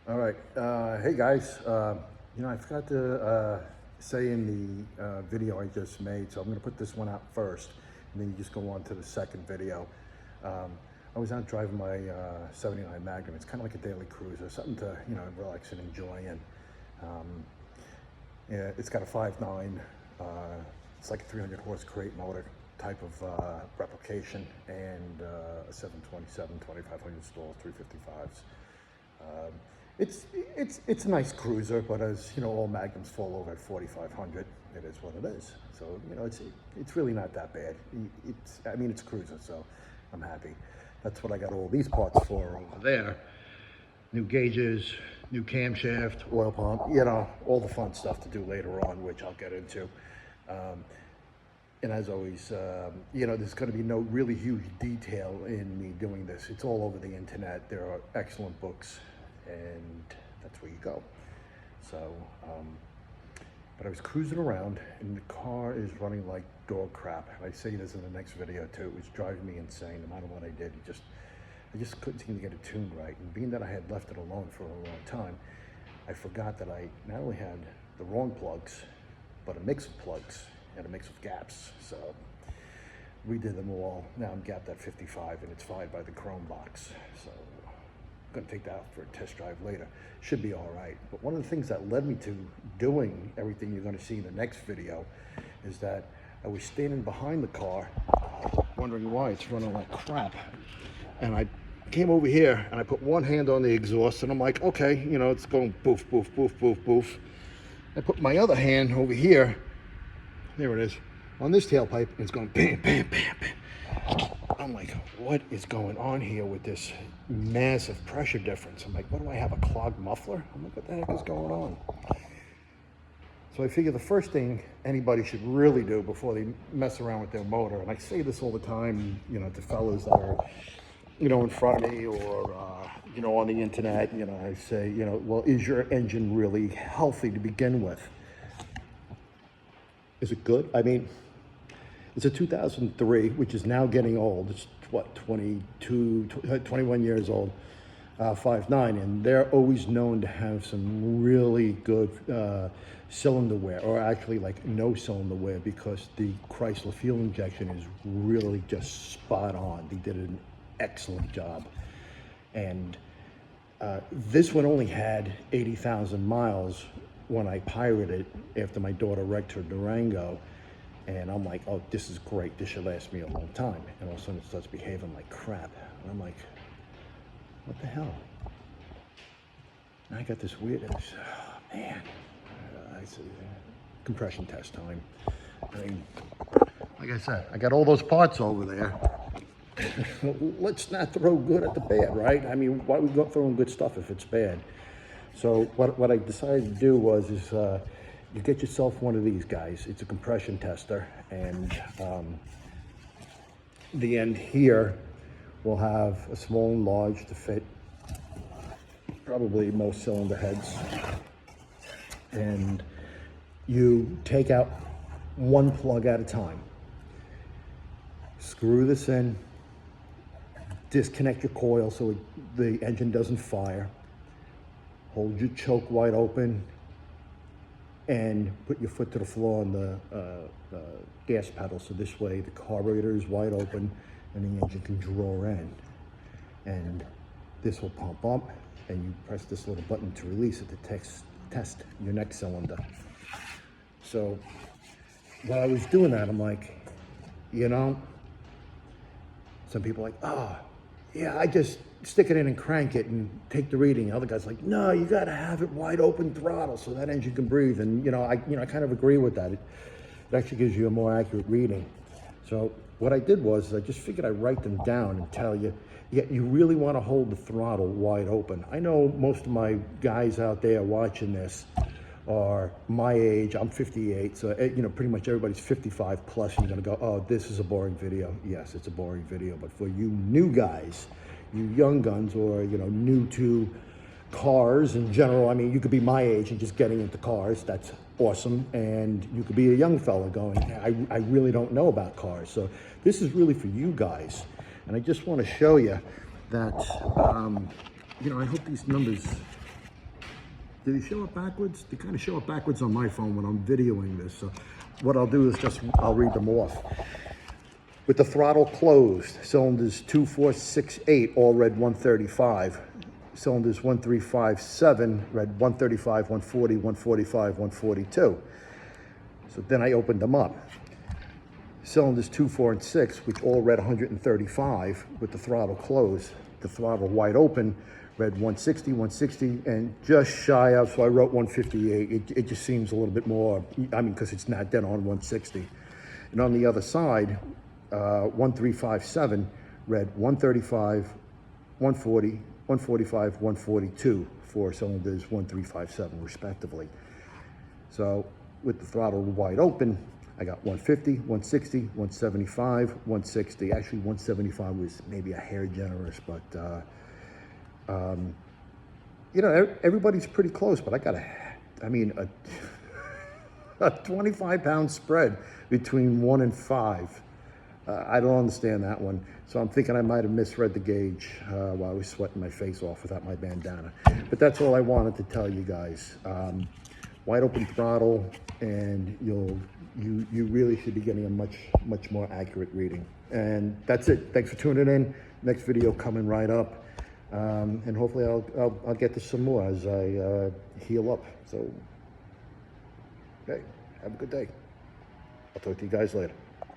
All right. Hey guys. I forgot to say in the video I just made, so I'm going to put this one out first, and then you just go on to the second video. I was out driving my 79 Magnum. It's kind of like a daily cruiser, something to relax and enjoy. And yeah, it's got a 5.9. It's like a 300 horse crate motor type of replication, and a 727 2500 stalls, 355s. It's a nice cruiser, but as you know, all Magnums fall over at 4,500. It is what it is. So it's really not that bad. It's a cruiser, so I'm happy. That's what I got all these parts for over there. New gauges, new camshaft, oil pump. All the fun stuff to do later on, which I'll get into. And as always, there's going to be no really huge detail in me doing this. It's all over the internet. There are excellent books, and that's where you go. So, but I was cruising around, and the car is running like dog crap. And I say this in the next video too. It was driving me insane. No matter what I did, I just couldn't seem to get it tuned right. And being that I had left it alone for a long time, I forgot that I not only had the wrong plugs, but a mix of plugs and a mix of gaps. So redid them all. Now I'm gapped at 55, and it's fired by the chrome box. So I'm gonna take that out for a test drive later. Should be all right. But one of the things that led me to doing everything you're gonna see in the next video is that I was standing behind the car, wondering why it's running like crap. And I came over here and I put one hand on the exhaust, and I'm like, okay, it's going boof, boof, boof, boof, boof. I put my other hand over here, there it is, on this tailpipe, and it's going bam, bam, bam, bam. I'm like, what is going on here with this massive pressure difference? I'm like, what do I have, a clogged muffler? I'm like, what the heck is going on? So I figure the first thing anybody should really do before they mess around with their motor, and I say this all the time, to fellas that are, in front of me or, on the internet, I say, well, is your engine really healthy to begin with? Is it good? It's a 2003, which is now getting old. It's what, 21 years old, 5.9, and they're always known to have some really good cylinder wear, or actually like no cylinder wear, because the Chrysler fuel injection is really just spot on. They did an excellent job. And this one only had 80,000 miles when I pirated it after my daughter wrecked her Durango. And I'm like, oh, this is great. This should last me a long time. And all of a sudden it starts behaving like crap. And I'm like, what the hell? And I got this weird, oh, man. I said, compression test time. Like I said, I got all those parts over there. Let's not throw good at the bad, right? Why we go throwing good stuff if it's bad? So what I decided to do was you get yourself one of these guys. It's a compression tester, and the end here will have a small and large to fit probably most cylinder heads. And you take out one plug at a time. Screw this in, disconnect your coil so the engine doesn't fire. Hold your choke wide open and put your foot to the floor on the gas pedal, so this way the carburetor is wide open and the engine can draw in. And this will pump up, and you press this little button to release it to test your next cylinder. So while I was doing that, I'm like, some people are like, oh, yeah, I just stick it in and crank it and take the reading. Other guys like, no, you got to have it wide open throttle so that engine can breathe. And I kind of agree with that. It actually gives you a more accurate reading. So what I did was I just figured I'd write them down and tell you, yeah, you really want to hold the throttle wide open. I know most of my guys out there watching this are my age. I'm 58, so pretty much everybody's 55 plus, and you're gonna go, oh, this is a boring video. Yes, it's a boring video, but for you new guys, you young guns, or new to cars in general, you could be my age and just getting into cars. That's awesome. And you could be a young fella going, I really don't know about cars. So this is really for you guys. And I just want to show you that I hope these numbers Did he show it backwards? They kind of show it backwards on my phone when I'm videoing this. So what I'll do is I'll read them off. With the throttle closed, cylinders 2, 4, 6, 8 all read 135. Cylinders 1, 3, 5, 7 read 135, 140, 145, 142. So then I opened them up. Cylinders 2, 4, and 6, which all read 135 with the throttle closed. The throttle wide open read 160, 160, and just shy of, so I wrote 158. It just seems a little bit more, I mean, because it's not dead on 160. And on the other side, 1357 read 135, 140, 145, 142 for cylinders 1357 respectively. So with the throttle wide open, I got 150, 160, 175, 160. Actually, 175 was maybe a hair generous, but you know, everybody's pretty close. But I got a 25-pound spread between 1 and 5. I don't understand that one. So I'm thinking I might have misread the gauge while I was sweating my face off without my bandana. But that's all I wanted to tell you guys. Wide open throttle, and you really should be getting a much more accurate reading. And that's it. Thanks for tuning in. Next video coming right up, and hopefully I'll get to some more as I heal up. So, okay, have a good day. I'll talk to you guys later.